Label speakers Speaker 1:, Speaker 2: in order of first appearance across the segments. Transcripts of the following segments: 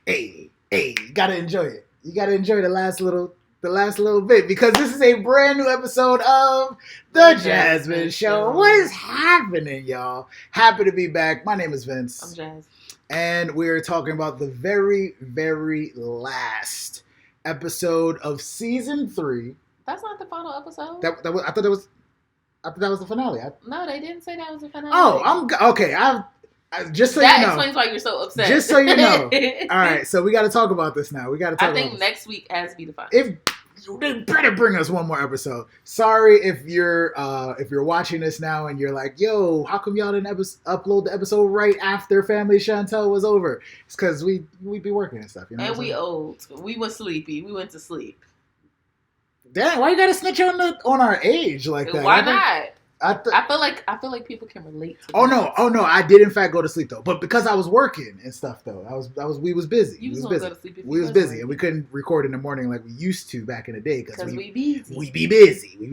Speaker 1: Hey, you gotta enjoy it. You gotta enjoy the last little bit because this is a brand new episode of the Jasmyne Show. What is happening, y'all? Happy to be back. My name is Vince.
Speaker 2: I'm Jazz.
Speaker 1: And we're talking about the very, very last episode of season 3.
Speaker 2: That's not the final episode.
Speaker 1: I thought that was the finale.
Speaker 2: No, they didn't say that was the finale.
Speaker 1: Oh, okay. Just so
Speaker 2: that
Speaker 1: you know.
Speaker 2: Explains why you're so upset.
Speaker 1: Just so you know. All right, so we got to talk about this now. I
Speaker 2: think next week has to be the final.
Speaker 1: If they better bring us one more episode. Sorry if you're watching this now and you're like, yo, how come y'all didn't upload the episode right after Family Chantel was over? It's because we be working and stuff. You know.
Speaker 2: And we old. We were sleepy. We went to sleep.
Speaker 1: Damn, why you gotta snitch on our age like that?
Speaker 2: Why not? I feel like people can relate to that.
Speaker 1: Oh no, I did in fact go to sleep though, but because I was working and stuff though, we was busy.
Speaker 2: You was gonna go to sleep.
Speaker 1: We was busy, and we couldn't record in the morning like we used to back in the day because
Speaker 2: we busy.
Speaker 1: We be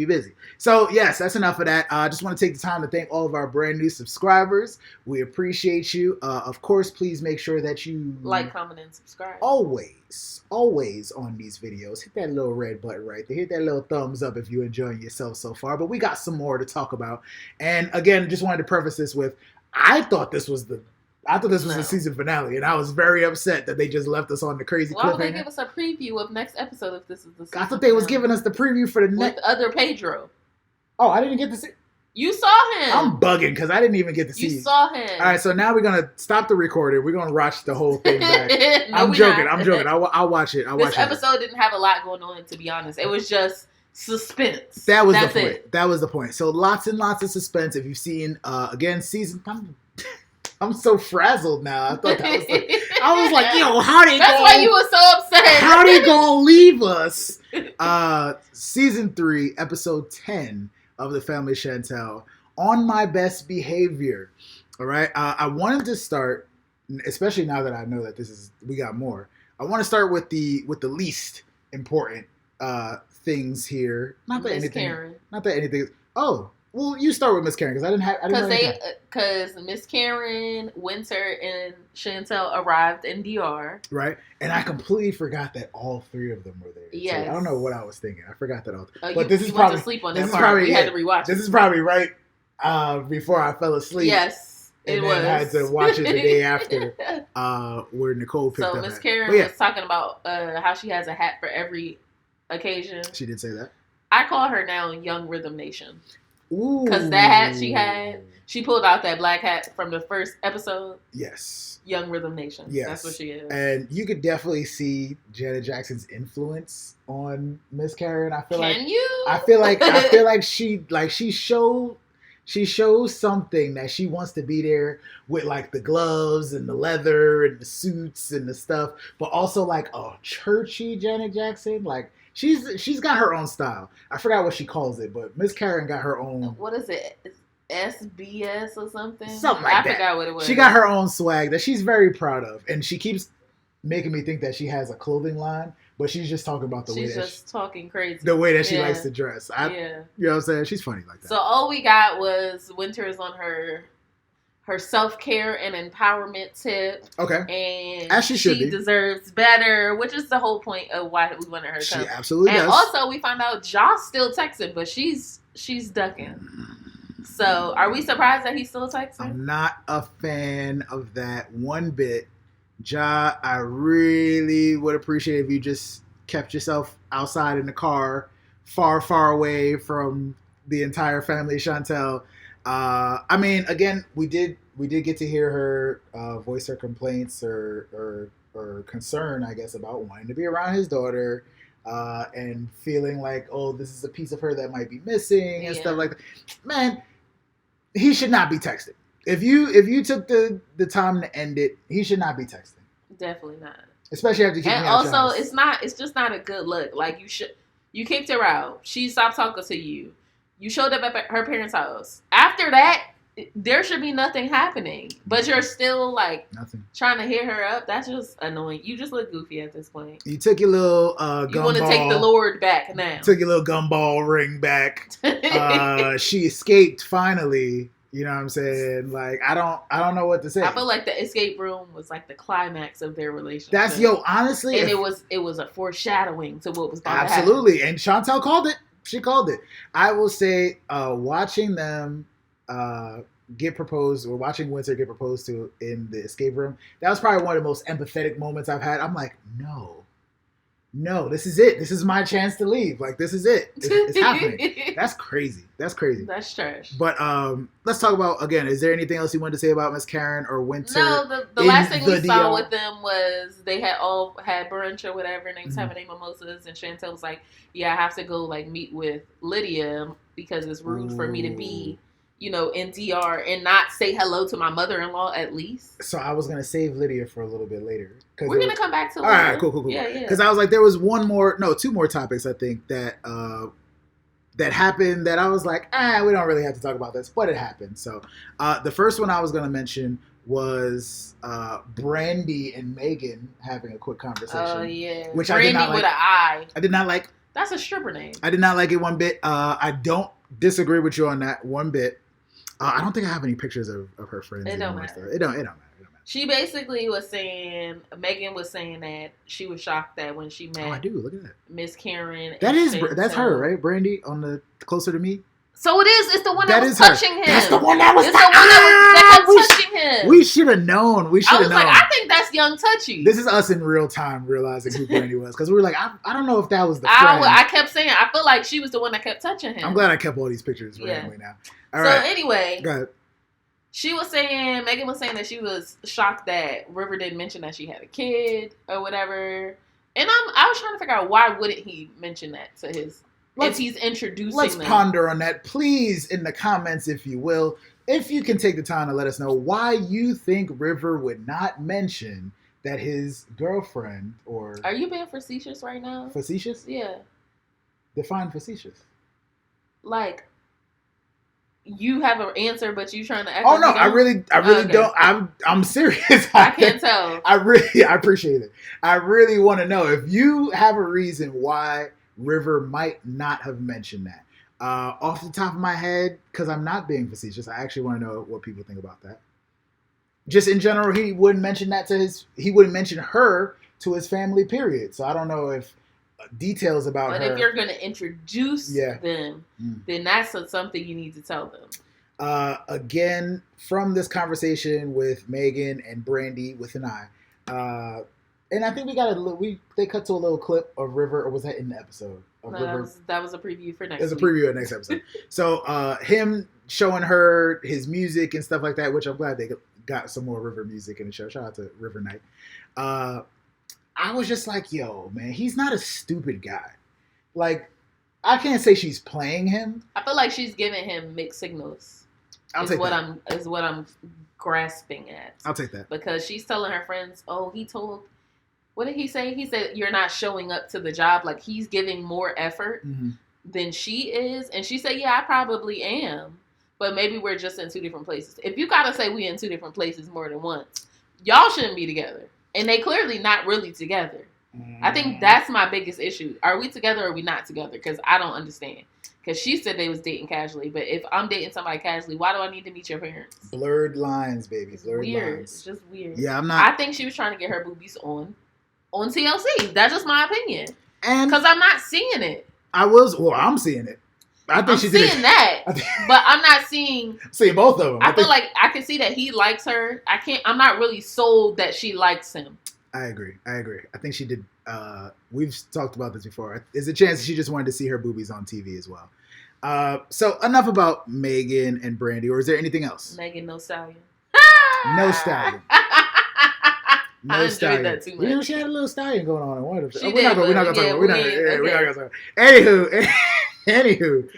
Speaker 1: busy. So yes, that's enough of that. I just want to take the time to thank all of our brand new subscribers. We appreciate you. Of course, please make sure that you
Speaker 2: like, comment, and subscribe.
Speaker 1: Always on these videos, hit that little red button right there. Hit that little thumbs up if you're enjoying yourself so far. But we got some more to talk about. And again, just wanted to preface this with, I thought this was the season finale, and I was very upset that they just left us on the crazy cliffhanger.
Speaker 2: Why would they give us a preview of next episode if this is the season
Speaker 1: I thought they was giving us the preview for the next.
Speaker 2: With other Pedro.
Speaker 1: Oh, I didn't get to see.
Speaker 2: You saw him.
Speaker 1: I'm bugging because I didn't even get to see.
Speaker 2: You saw him.
Speaker 1: All right, so now we're gonna stop the recording. We're gonna watch the whole thing back. No, I'm joking. I'll watch it.
Speaker 2: This episode didn't have a lot going on, to be honest. It was just suspense.
Speaker 1: That's the point. That was the point. So lots and lots of suspense. If you've seen again season, I'm so frazzled now. I thought that was I was like, yo,
Speaker 2: That's why you were so upset.
Speaker 1: How they gonna leave us? Season 3, episode 10 of the Family Chantel, On My Best Behavior. All right. I wanted to start, especially now that I know that we got more. I want to start with the least important things here. Not that anything. Oh, well, you start with Miss Karen
Speaker 2: because Miss Karen, Winter, and Chantel arrived in DR.
Speaker 1: Right, and I completely forgot that all 3 of them were there.
Speaker 2: Yes.
Speaker 1: So I don't know what I was thinking. I forgot that all.
Speaker 2: But this is probably sleep on that part. We had to rewatch.
Speaker 1: This is probably right before I fell asleep.
Speaker 2: Yes, it was.
Speaker 1: I had to watch it the day after, where Nicole picked up.
Speaker 2: So Miss Karen was talking about how she has a hat for every occasion.
Speaker 1: She did say that.
Speaker 2: I call her now Young Rhythm Nation.
Speaker 1: Because
Speaker 2: that hat she had, she pulled out that black hat from the first episode.
Speaker 1: Yes.
Speaker 2: Young Rhythm Nation. Yes. That's what she is.
Speaker 1: And you could definitely see Janet Jackson's influence on Miss Karen. I feel like she shows something that she wants to be there with, like the gloves and the leather and the suits and the stuff, but also like a churchy Janet Jackson. Like she's got her own style. I forgot what she calls it, but Miss Karen got her own.
Speaker 2: What is it? SBS or something?
Speaker 1: Something like that.
Speaker 2: I forgot what it was.
Speaker 1: She got her own swag that she's very proud of, and she keeps making me think that she has a clothing line, but she's just talking about
Speaker 2: talking crazy.
Speaker 1: The way that she likes to dress. You know what I'm saying? She's funny like that.
Speaker 2: So all we got was Winter's on her self-care and empowerment tip.
Speaker 1: Okay.
Speaker 2: And
Speaker 1: as she
Speaker 2: deserves better, which is the whole point of why we wanted her to come.
Speaker 1: She absolutely does.
Speaker 2: And also we found out Josh still texting, but she's ducking. So are we surprised that he's still texting?
Speaker 1: I'm not a fan of that one bit. Ja, I really would appreciate if you just kept yourself outside in the car, far, far away from the entire Family Chantel. I mean, again, we did get to hear her voice her complaints or concern, I guess, about wanting to be around his daughter and feeling like, oh, this is a piece of her that might be missing and stuff like that. Man, he should not be texting. If you took the time to end it, he should not be texting.
Speaker 2: Definitely not.
Speaker 1: Especially after kicking
Speaker 2: me out. And also, it's just not a good look. Like you kicked her out. She stopped talking to you. You showed up at her parents' house. After that, there should be nothing happening. But you're still like trying to hit her up. That's just annoying. You just look goofy at this point.
Speaker 1: You took your little gumball.
Speaker 2: You want to take the Lord back now.
Speaker 1: Took your little gumball ring back. She escaped finally You know what I'm saying? Like I don't know what to say.
Speaker 2: I feel like the escape room was like the climax of their relationship.
Speaker 1: That's honestly,
Speaker 2: and it was a foreshadowing to what was about
Speaker 1: absolutely.
Speaker 2: to happen.
Speaker 1: And Chantel called it. She called it. I will say, watching them get proposed, or watching Winter get proposed to in the escape room, that was probably one of the most empathetic moments I've had. I'm like, no, this is it. This is my chance to leave. Like, this is it. It's happening. That's crazy. That's
Speaker 2: trash.
Speaker 1: But let's talk about, again, is there anything else you wanted to say about Miss Karen or Winter?
Speaker 2: No, the last thing we saw with them was they had all had brunch or whatever, and they was having their mimosas, and Chantel was like, yeah, I have to go, like, meet with Lydia because it's rude for me to be, in DR and not say hello to my mother-in-law at least.
Speaker 1: So I was going to save Lydia for a little bit later.
Speaker 2: We're going to come back to
Speaker 1: Lydia. All right, cool.
Speaker 2: Yeah.
Speaker 1: Because I was like, there was two more topics, I think, that happened that I was like, we don't really have to talk about this, but it happened. So the first one I was going to mention was Brandy and Megan having a quick conversation. Oh,
Speaker 2: yeah.
Speaker 1: Which
Speaker 2: Brandy
Speaker 1: I did not like.
Speaker 2: With an I.
Speaker 1: I did not like.
Speaker 2: That's a stripper name.
Speaker 1: I did not like it one bit. I don't disagree with you on that one bit. I don't think I have any pictures of her friends.
Speaker 2: It don't matter.
Speaker 1: It don't matter.
Speaker 2: She basically was saying, Megan was saying that she was shocked that when she met.
Speaker 1: Oh, I do. Look at that.
Speaker 2: Miss Karen.
Speaker 1: That's her, right? Brandy on the Closer to Me.
Speaker 2: So it is. It's the one that was touching him.
Speaker 1: That's the one that was.
Speaker 2: It's the one that was touching him.
Speaker 1: We should have known. I was
Speaker 2: like, I think that's Young Touchy.
Speaker 1: This is us in real time realizing who Brandy was, because we were like, I don't know if that was the friend.
Speaker 2: I kept saying, I feel like she was the one that kept touching him.
Speaker 1: I'm glad I kept all these pictures randomly now. All
Speaker 2: right.
Speaker 1: So
Speaker 2: anyway,
Speaker 1: go ahead.
Speaker 2: Megan was saying that she was shocked that River didn't mention that she had a kid or whatever. And I was trying to figure out, why wouldn't he mention that to his, if he's introducing
Speaker 1: Let's
Speaker 2: them.
Speaker 1: Ponder on that, please, in the comments, if you will. If you can take the time to let us know why you think River would not mention that his girlfriend, or...
Speaker 2: Are you being facetious right now?
Speaker 1: Facetious?
Speaker 2: Yeah.
Speaker 1: Define facetious.
Speaker 2: Like... You have an answer, but you trying to act.
Speaker 1: Oh no, I really don't. I'm serious.
Speaker 2: I can't tell.
Speaker 1: I appreciate it. I really want to know if you have a reason why River might not have mentioned that. Off the top of my head, because I'm not being facetious, I actually want to know what people think about that. Just in general, he wouldn't mention that he wouldn't mention her to his family. Period. So I don't know if. Details about her.
Speaker 2: But if you're going to introduce them, then that's something you need to tell them.
Speaker 1: Again, from this conversation with Megan and Brandy with an I, and I think they cut to a little clip of River, or was that in the episode?
Speaker 2: That was a preview for next.
Speaker 1: It was a preview of next episode. So him showing her his music and stuff like that, which I'm glad they got some more River music in the show. Shout out to River Night. I was just like, yo, man, he's not a stupid guy. Like, I can't say she's playing him.
Speaker 2: I feel like she's giving him mixed signals. Is what I'm grasping at.
Speaker 1: I'll take that.
Speaker 2: Because she's telling her friends, what did he say? He said, you're not showing up to the job. Like, he's giving more effort than she is. And she said, yeah, I probably am. But maybe we're just in two different places. If you gotta say we in two different places more than once, y'all shouldn't be together. And they clearly not really together. I think that's my biggest issue. Are we together or are we not together? Because I don't understand. Because she said they was dating casually. But if I'm dating somebody casually, why do I need to meet your parents?
Speaker 1: Blurred lines, baby. Blurred
Speaker 2: lines.
Speaker 1: It's
Speaker 2: just weird.
Speaker 1: Yeah, I'm not.
Speaker 2: I think she was trying to get her boobies on TLC. That's just my opinion.
Speaker 1: And
Speaker 2: because I'm not seeing it.
Speaker 1: I'm seeing it. I think she's
Speaker 2: seeing that, but I'm not seeing
Speaker 1: both of them.
Speaker 2: I feel like I can see that he likes her. I'm not really sold that she likes him.
Speaker 1: I agree. I think she did. We've talked about this before. There's a chance she just wanted to see her boobies on TV as well. So enough about Megan and Brandy, or is there anything else?
Speaker 2: Megan, no stallion.
Speaker 1: No stallion.
Speaker 2: I enjoyed that too much.
Speaker 1: She had a little stallion going on in one of them.
Speaker 2: We're not gonna talk about it.
Speaker 1: Anywho,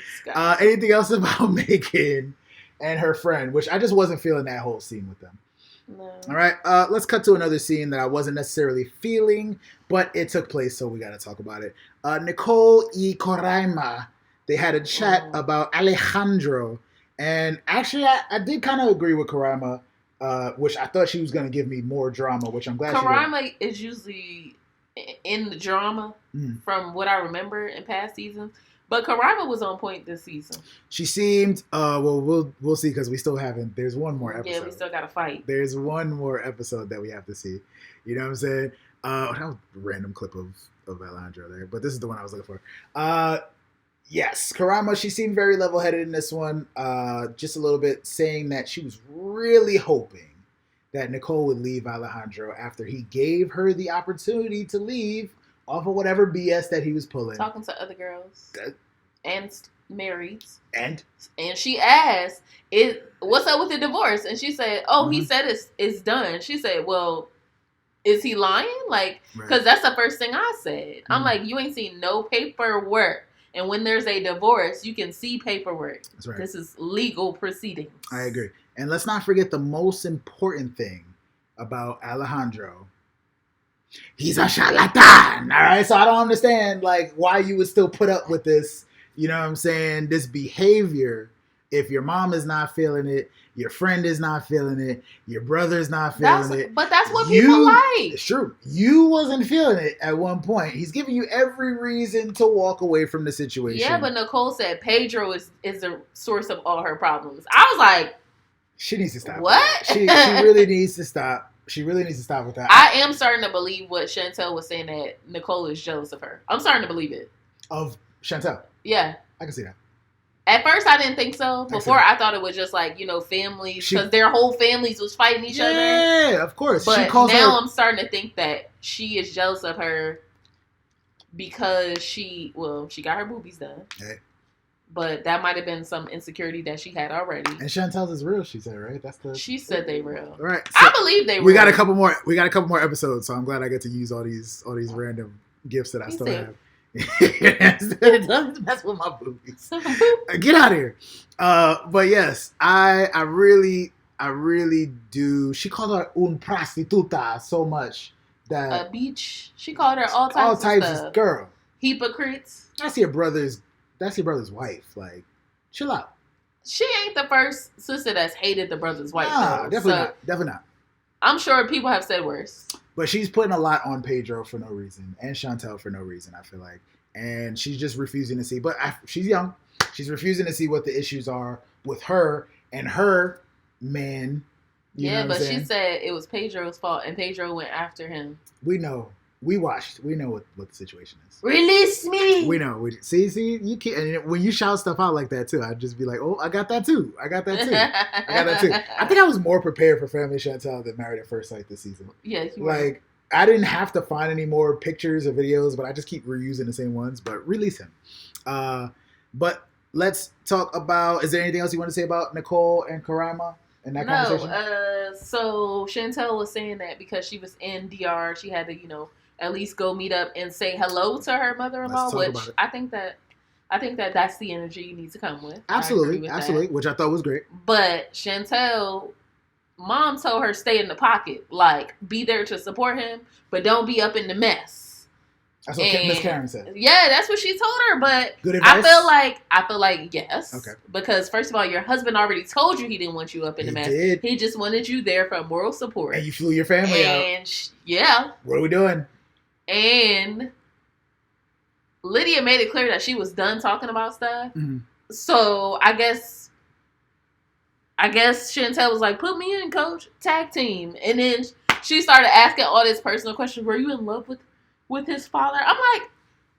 Speaker 1: anything else about Megan and her friend, which I just wasn't feeling that whole scene with them.
Speaker 2: No.
Speaker 1: All right, let's cut to another scene that I wasn't necessarily feeling, but it took place, so we got to talk about it. Nicole y Coraima, they had a chat about Alejandro, and actually I did kind of agree with Coraima, which I thought she was going to give me more drama, which I'm glad
Speaker 2: Coraima is usually in the drama from what I remember in past seasons. But Karima was on point this season.
Speaker 1: She seemed. Well, we'll see because we still haven't. There's one more episode.
Speaker 2: Yeah, we still got to fight.
Speaker 1: There's one more episode that we have to see. You know what I'm saying? That was a random clip of Alejandro there, but this is the one I was looking for. Yes, Karima. She seemed very level-headed in this one. Just a little bit, saying that she was really hoping that Nicole would leave Alejandro after he gave her the opportunity to leave off of whatever BS that he was pulling.
Speaker 2: Talking to other girls. And married.
Speaker 1: And
Speaker 2: she asked, what's up with the divorce? And she said, he said it's done. She said, well, is he lying? Like, because that's the first thing I said. I'm like, you ain't seen no paperwork. And when there's a divorce, you can see paperwork.
Speaker 1: That's right.
Speaker 2: This is legal proceedings.
Speaker 1: I agree. And let's not forget the most important thing about Alejandro. He's a charlatan, all right? So I don't understand, like, why you would still put up with this, you know what I'm saying, this behavior if your mom is not feeling it, your friend is not feeling it, your brother's not feeling it.
Speaker 2: But that's what people like.
Speaker 1: It's true. You wasn't feeling it at one point. He's giving you every reason to walk away from the situation.
Speaker 2: Yeah, but Nicole said Pedro is the source of all her problems. I was like,
Speaker 1: she needs to stop.
Speaker 2: What?
Speaker 1: She really needs to stop. She really needs to stop with that.
Speaker 2: I am starting to believe what Chantel was saying, that Nicole is jealous of her. I'm starting to believe it.
Speaker 1: Of Chantel?
Speaker 2: Yeah.
Speaker 1: I can see that.
Speaker 2: At first, I didn't think so. Before, I thought it was just like, families, because their whole families was fighting each other.
Speaker 1: Yeah, of course.
Speaker 2: But now I'm starting to think that she is jealous of her because she got her boobies done. Hey. But that might have been some insecurity that she had already.
Speaker 1: And Chantel's is real, she said, right?
Speaker 2: She said they real.
Speaker 1: All right. So
Speaker 2: I believe they real.
Speaker 1: We got a couple more episodes, so I'm glad I get to use all these random gifts that I still have. That's what my boobies. Get out of here. But yes, I really do. She called her un prostituta so much that
Speaker 2: a bitch. She called her all types of stuff.
Speaker 1: Girl.
Speaker 2: Hypocrites.
Speaker 1: That's your brother's wife. Like, chill out.
Speaker 2: She ain't the first sister that's hated the brother's wife.
Speaker 1: Nah, definitely not. I'm
Speaker 2: sure people have said worse.
Speaker 1: But she's putting a lot on Pedro for no reason, and Chantel for no reason, I feel like. And she's just refusing to see. But she's young. She's refusing to see what the issues are with her and her man.
Speaker 2: Yeah, but she said it was Pedro's fault, and Pedro went after him.
Speaker 1: We know. We watched. We know what the situation is.
Speaker 2: Release me!
Speaker 1: We know. See, you can't. And when you shout stuff out like that, too, I'd just be like, oh, I got that, too. I got that, too. I think I was more prepared for Family Chantel than Married at First Sight this season.
Speaker 2: Yeah, you were.
Speaker 1: Like, I didn't have to find any more pictures or videos, but I just keep reusing the same ones. But release him. But let's talk about, is there anything else you want to say about Nicole and Karima in that conversation?
Speaker 2: So Chantel was saying that because she was in DR, she had to, at least go meet up and say hello to her mother-in-law, which I think that that's the energy you need to come with.
Speaker 1: Absolutely, which I thought was great.
Speaker 2: But Chantel, mom told her stay in the pocket, like be there to support him, but don't be up in the mess.
Speaker 1: That's what Miss Karen said.
Speaker 2: Yeah, that's what she told her. But
Speaker 1: good advice?
Speaker 2: I feel like yes.
Speaker 1: Okay.
Speaker 2: Because first of all, your husband already told you he didn't want you up in the mess.
Speaker 1: Did.
Speaker 2: He just wanted you there for moral support.
Speaker 1: And you flew your family out.
Speaker 2: Yeah.
Speaker 1: What are we doing?
Speaker 2: And Lydia made it clear that she was done talking about stuff.
Speaker 1: Mm-hmm.
Speaker 2: So I guess Chantel was like, put me in, coach, tag team. And then she started asking all these personal questions. Were you in love with his father? I'm like,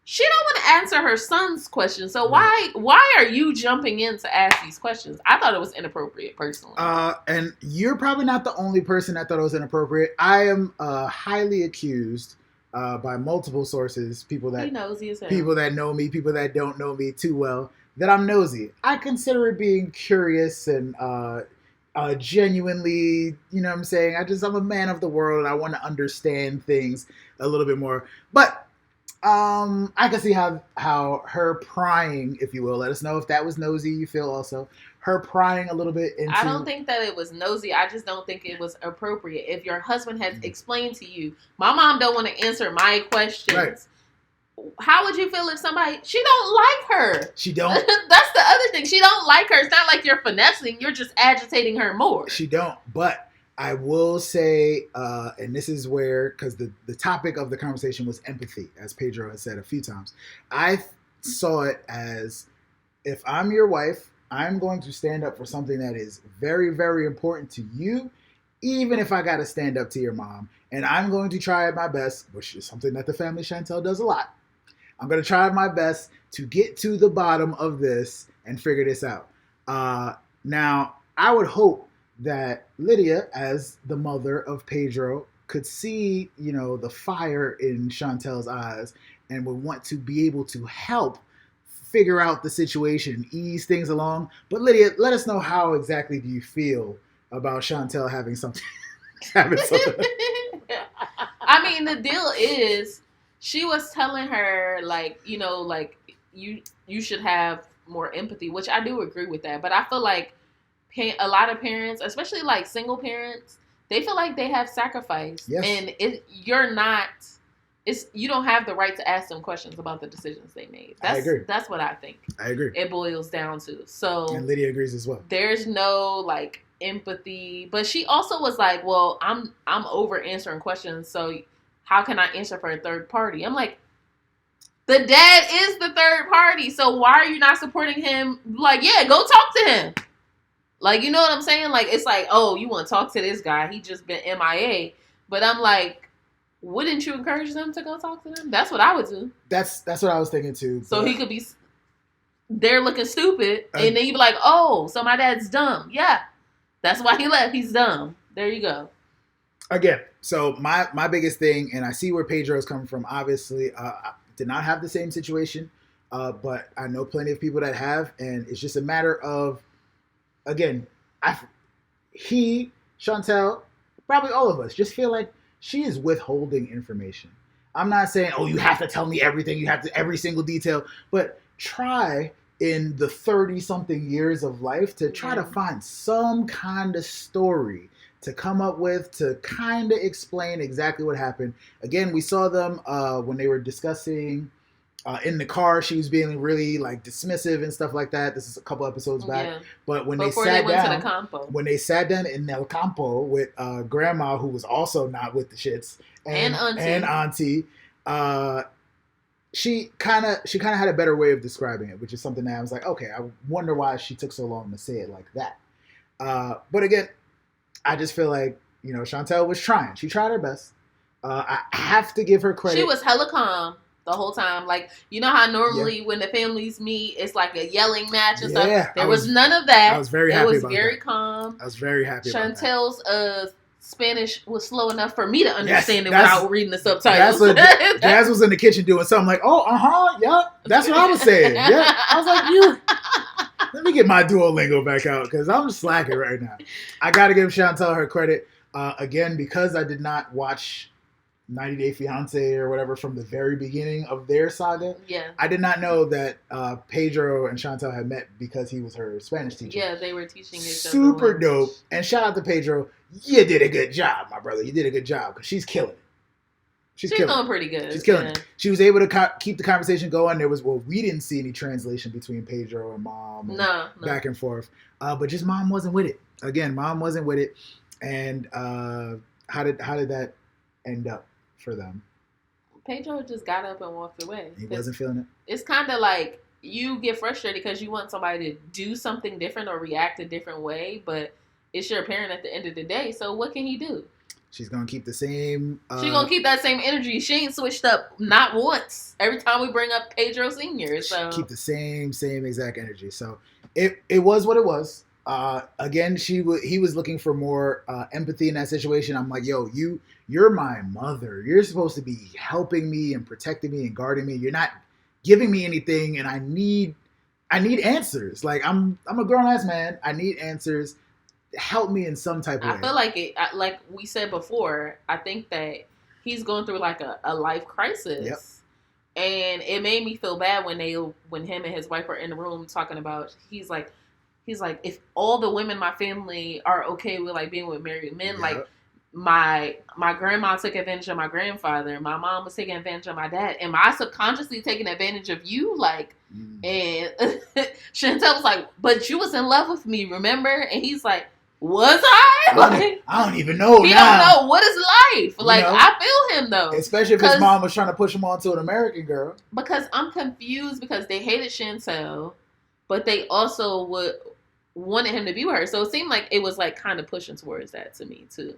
Speaker 2: she don't want to answer her son's questions. So why are you jumping in to ask these questions? I thought it was inappropriate, personally.
Speaker 1: And you're probably not the only person that thought it was inappropriate. I am highly accused by multiple sources, people that know me, people that don't know me too well, that I'm nosy. I consider it being curious and genuinely, you know what I'm saying? I'm a man of the world and I want to understand things a little bit more. But I can see how her prying, if you will, let us know if that was nosy you feel also. Her prying a little bit into...
Speaker 2: I don't think that it was nosy. I just don't think it was appropriate. If your husband has explained to you, my mom don't want to answer my questions. Right. How would you feel if she don't like her?
Speaker 1: She don't?
Speaker 2: That's the other thing. She don't like her. It's not like you're finessing. You're just agitating her more.
Speaker 1: She don't. But I will say, and this is where, because the topic of the conversation was empathy, as Pedro has said a few times. saw it as, if I'm your wife, I'm going to stand up for something that is very, very important to you, even if I got to stand up to your mom. And I'm going to try my best, which is something that the Family Chantel does a lot. I'm going to try my best to get to the bottom of this and figure this out. Now, I would hope that Lydia, as the mother of Pedro, could see, the fire in Chantel's eyes and would want to be able to help figure out the situation, ease things along. But Lydia, let us know, how exactly do you feel about Chantel having something?
Speaker 2: I mean, the deal is, she was telling her, like, you should have more empathy, which I do agree with that. But I feel like a lot of parents, especially like single parents, they feel like they have sacrificed,
Speaker 1: yes.
Speaker 2: And you don't have the right to ask them questions about the decisions they made.
Speaker 1: I agree.
Speaker 2: That's what I think.
Speaker 1: I agree.
Speaker 2: It boils down to. So,
Speaker 1: and Lydia agrees as well.
Speaker 2: There's no like empathy, but she also was like, "Well, I'm over answering questions, so how can I answer for a third party?" I'm like, the dad is the third party, so why are you not supporting him? Like, yeah, go talk to him. Like, you know what I'm saying? Like, it's like, oh, you want to talk to this guy? He just been MIA. But I'm like, wouldn't you encourage them to go talk to them? That's what I would do.
Speaker 1: That's what I was thinking too.
Speaker 2: So he could be there looking stupid, and then you'd be like, oh, so my dad's dumb. Yeah, that's why he left. He's dumb. There you go.
Speaker 1: Again, so my biggest thing, and I see where Pedro is coming from. Obviously, I did not have the same situation, but I know plenty of people that have, and it's just a matter of, again, Chantel, probably all of us, just feel like she is withholding information. I'm not saying, oh, you have to tell me everything, you have to, every single detail, but try in the 30-something years of life to try to find some kind of story to come up with, to kind of explain exactly what happened. Again, we saw them when they were discussing in the car. She was being really like dismissive and stuff like that. This is a couple episodes back. But when
Speaker 2: Before
Speaker 1: they
Speaker 2: went to the campo.
Speaker 1: When they sat down in El Campo with Grandma, who was also not with the shits, and Auntie, she kind of had a better way of describing it, which is something that I was like, okay, I wonder why she took so long to say it like that. But again, I just feel like, Chantel was trying. She tried her best. I have to give her credit.
Speaker 2: She was hella calm the whole time. Like, you know how normally when the families meet, it's like a yelling match and stuff? There was none of that.
Speaker 1: I was very happy about that.
Speaker 2: It was very calm.
Speaker 1: I was very happy about that.
Speaker 2: Chantel's Spanish was slow enough for me to understand it without reading the subtitles.
Speaker 1: Jazz was in the kitchen doing something like, yeah, that's what I was saying. Yeah, I was like, let me get my Duolingo back out because I'm slacking right now. I got to give Chantel her credit. Again, because I did not watch 90 Day Fiancé or whatever from the very beginning of their saga.
Speaker 2: Yeah.
Speaker 1: I did not know that Pedro and Chantel had met because he was her Spanish teacher.
Speaker 2: Yeah, they were teaching each other.
Speaker 1: Super dope. And shout out to Pedro. You did a good job, my brother. You did a good job because she's killing it. She's
Speaker 2: doing pretty good.
Speaker 1: She's killing it. She was able to keep the conversation going. We didn't see any translation between Pedro and Mom.
Speaker 2: No.
Speaker 1: Back and forth. But just Mom wasn't with it. Again, Mom wasn't with it. And how did that end up for them?
Speaker 2: Pedro just got up and walked away.
Speaker 1: He wasn't feeling it.
Speaker 2: It's kind of like you get frustrated because you want somebody to do something different or react a different way, but it's your parent at the end of the day. So what can he do?
Speaker 1: She's going to keep the same...
Speaker 2: She's going to keep that same energy. She ain't switched up not once. Every time we bring up Pedro Sr. So
Speaker 1: keep the same exact energy. So it was what it was. Again, he was looking for more empathy in that situation. I'm like, yo, you're my mother. You're supposed to be helping me and protecting me and guarding me. You're not giving me anything, and I need answers. Like I'm a grown ass man. I need answers. Help me in some type of way.
Speaker 2: I feel like like we said before, I think that he's going through like a life crisis.
Speaker 1: Yep.
Speaker 2: And it made me feel bad when him and his wife were in the room talking about, he's like, if all the women in my family are okay with like being with married men,
Speaker 1: yep.
Speaker 2: like my grandma took advantage of my grandfather, my mom was taking advantage of my dad. Am I subconsciously taking advantage of you? Like, and Chantel was like, but you was in love with me, remember? And he's like, Was I?
Speaker 1: I don't even know
Speaker 2: he
Speaker 1: now.
Speaker 2: don't know what is life. Like, I feel him, though.
Speaker 1: Especially if his mom was trying to push him on to an American girl.
Speaker 2: Because I'm confused because they hated Chantel, but they also wanted him to be with her. So it seemed like it was like kind of pushing towards that to me, too.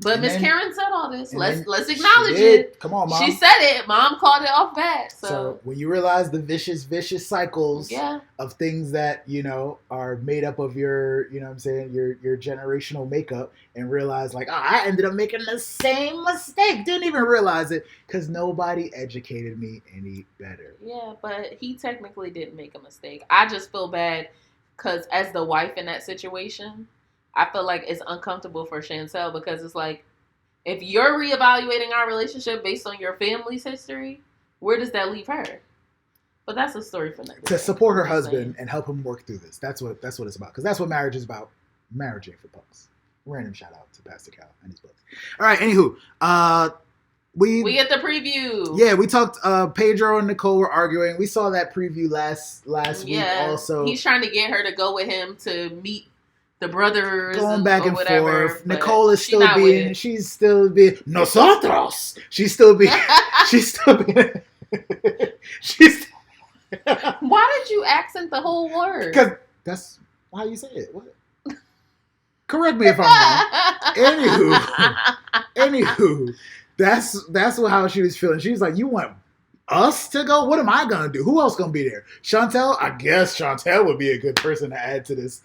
Speaker 2: But Miss Karen said all this. Let's acknowledge it.
Speaker 1: Come on, Mom.
Speaker 2: She said it. Mom called it off bad.
Speaker 1: So when you realize the vicious cycles of things that, are made up of your, your generational makeup, and realize like, I ended up making the same mistake. Didn't even realize it because nobody educated me any better.
Speaker 2: Yeah, but he technically didn't make a mistake. I just feel bad because as the wife in that situation, I feel like it's uncomfortable for Chantel because it's like, if you're reevaluating our relationship based on your family's history, where does that leave her? But that's a story for next.
Speaker 1: To support her husband and help him work through this. That's what it's about. Because that's what marriage is about. Marriage ain't for punks. Random shout out to Pastor Cal and his books. All right, anywho. We
Speaker 2: get the preview.
Speaker 1: Yeah, we talked. Pedro and Nicole were arguing. We saw that preview last week also.
Speaker 2: He's trying to get her to go with him to meet the brothers,
Speaker 1: going back and
Speaker 2: whatever,
Speaker 1: forth. Nicole is she's still being nosotros. She's still being.
Speaker 2: Why did you accent the whole word?
Speaker 1: Because that's how you say it. What? Correct me if I'm wrong. Anywho, that's how she was feeling. She was like, "You want us to go? What am I gonna do? Who else gonna be there? Chantel? I guess Chantel would be a good person to add to this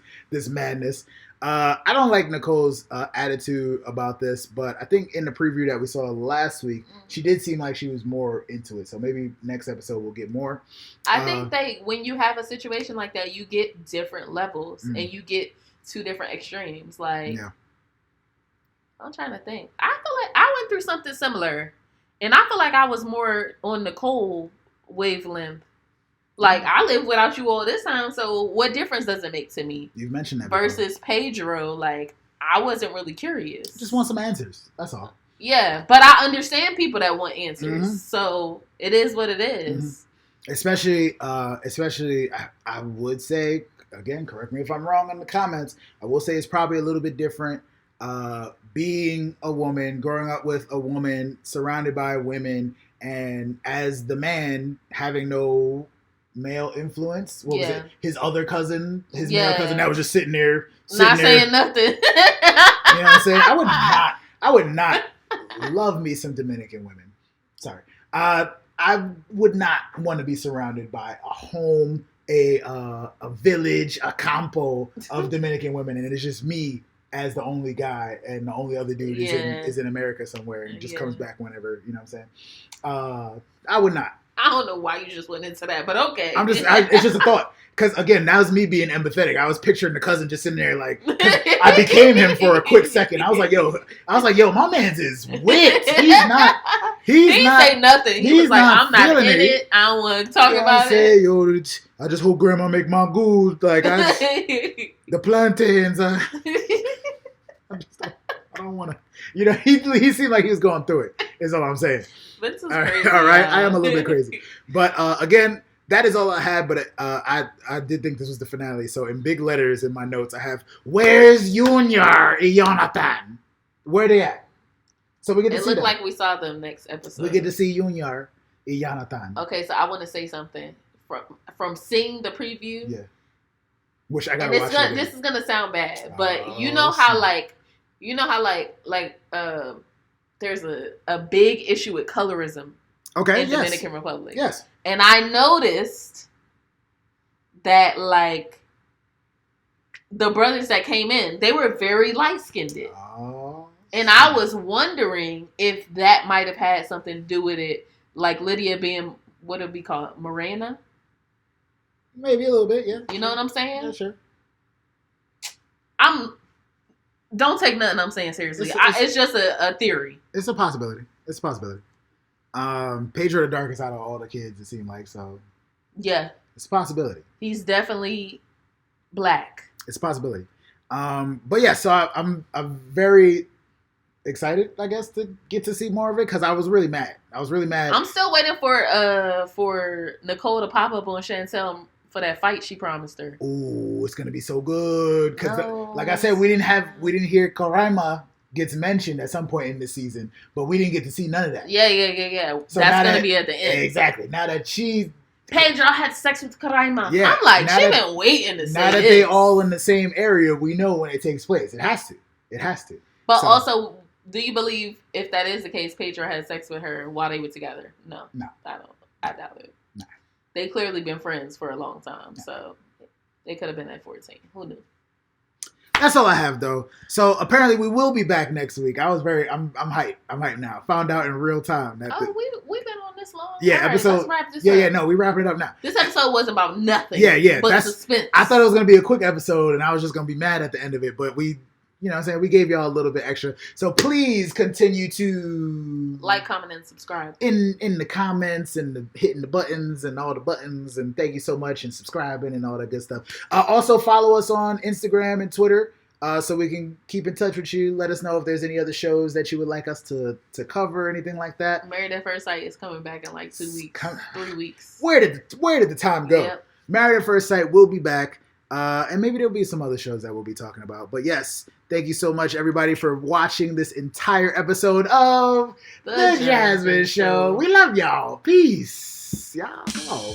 Speaker 1: madness." I don't like Nicole's attitude about this, but I think in the preview that we saw last week, she did seem like she was more into it. So maybe next episode we'll get more.
Speaker 2: I think when you have a situation like that, you get different levels and you get two different extremes. Like, I'm trying to think. I feel like I went through something similar. And I feel like I was more on Nicole wavelength. Like, I lived without you all this time, so what difference does it make to me?
Speaker 1: You've mentioned that
Speaker 2: versus before. Pedro, like, I wasn't really curious.
Speaker 1: Just want some answers. That's all.
Speaker 2: Yeah, but I understand people that want answers. So it is what it is.
Speaker 1: Especially, I would say, again, correct me if I'm wrong in the comments, I will say it's probably a little bit different being a woman, growing up with a woman, surrounded by women, and as the man having no male influence. What was it? His other cousin, his male cousin that was just sitting there.
Speaker 2: Saying nothing.
Speaker 1: You know what I'm saying? I would not love me some Dominican women. Sorry. I would not want to be surrounded by a home, a village, a campo of Dominican women, and it's just me as the only guy, and the only other dude is in America somewhere, and just comes back whenever, you know what I'm saying? I would not.
Speaker 2: I don't know why you just went into that, but okay.
Speaker 1: It's just a thought. Because, again, that was me being empathetic. I was picturing the cousin just sitting there, like, I became him for a quick second. I was like, yo, my man's is whipped. He
Speaker 2: didn't say nothing. He was like, I'm not in it. I don't want to talk about it.
Speaker 1: Yo, I just hope grandma make my goose. Like, the plantains. I don't want to. You know, he seemed like he was going through it, is all I'm saying.
Speaker 2: This is crazy.
Speaker 1: All right. I am a little bit crazy. But, again, that is all I had, but I did think this was the finale. So in big letters in my notes, I have, "Where's Junior and Jonathan?" Where they at? So we get to see them.
Speaker 2: It looked like we saw them next episode.
Speaker 1: We get to see Junior and Jonathan.
Speaker 2: Okay, so I want to say something. From seeing the preview.
Speaker 1: Yeah. Which I gotta watch.
Speaker 2: This is gonna sound bad, but you know how there's a big issue with colorism.
Speaker 1: Okay.
Speaker 2: In Dominican Republic.
Speaker 1: Yes.
Speaker 2: And I noticed that, like, the brothers that came in, they were very light-skinned.
Speaker 1: Oh.
Speaker 2: And I was wondering if that might have had something to do with it. Like Lydia being, what would we call it, Morena?
Speaker 1: Maybe a little bit, yeah.
Speaker 2: You know what I'm saying?
Speaker 1: Yeah, sure.
Speaker 2: Don't take nothing I'm saying seriously. It's just a theory.
Speaker 1: It's a possibility. Pedro the darkest out of all the kids, it seemed like, so.
Speaker 2: Yeah.
Speaker 1: It's a possibility.
Speaker 2: He's definitely black.
Speaker 1: It's a possibility. But yeah, so I'm very excited, I guess, to get to see more of it, because I was really mad. I'm still
Speaker 2: waiting for Nicole to pop up on Chantel for that fight she promised her.
Speaker 1: Ooh, it's gonna be so good because,
Speaker 2: No.
Speaker 1: like I said, we didn't hear Karaima gets mentioned at some point in the season, but we didn't get to see none of that.
Speaker 2: Yeah.
Speaker 1: So
Speaker 2: that's gonna be at the end.
Speaker 1: Exactly. Now that
Speaker 2: Pedro had sex with Karaima.
Speaker 1: Yeah,
Speaker 2: I'm like, she been waiting to say
Speaker 1: now that
Speaker 2: this.
Speaker 1: they all in the same area, we know when it takes place. It has to.
Speaker 2: But also, do you believe if that is the case, Pedro had sex with her while they were together? No. I doubt it.
Speaker 1: No.
Speaker 2: They clearly been friends for a long time, so they could have been at 14. Who knew?
Speaker 1: That's all I have, though. So apparently we will be back next week. I'm hyped. I'm hyped now. Found out in real time that.
Speaker 2: We've been on this long.
Speaker 1: Yeah,
Speaker 2: all
Speaker 1: episode.
Speaker 2: Right, let's wrap this up.
Speaker 1: No, we wrapping it up now.
Speaker 2: This episode was about nothing.
Speaker 1: Yeah.
Speaker 2: But suspense.
Speaker 1: I thought it was gonna be a quick episode, and I was just gonna be mad at the end of it. But we, you know what I'm saying, we gave y'all a little bit extra. So please continue to
Speaker 2: like, comment, and subscribe
Speaker 1: in the comments and hitting the buttons and all the buttons. And thank you so much, and subscribing and all that good stuff. Also follow us on Instagram and Twitter. So we can keep in touch with you. Let us know if there's any other shows that you would like us to cover, anything like that.
Speaker 2: Married at First Sight is coming back in like 2 weeks, 3 weeks.
Speaker 1: Where did the time go?
Speaker 2: Yep.
Speaker 1: Married at First Sight will be back. And maybe there'll be some other shows that we'll be talking about. But yes, thank you so much, everybody, for watching this entire episode of The Jasmyne Show. We love y'all. Peace. Y'all.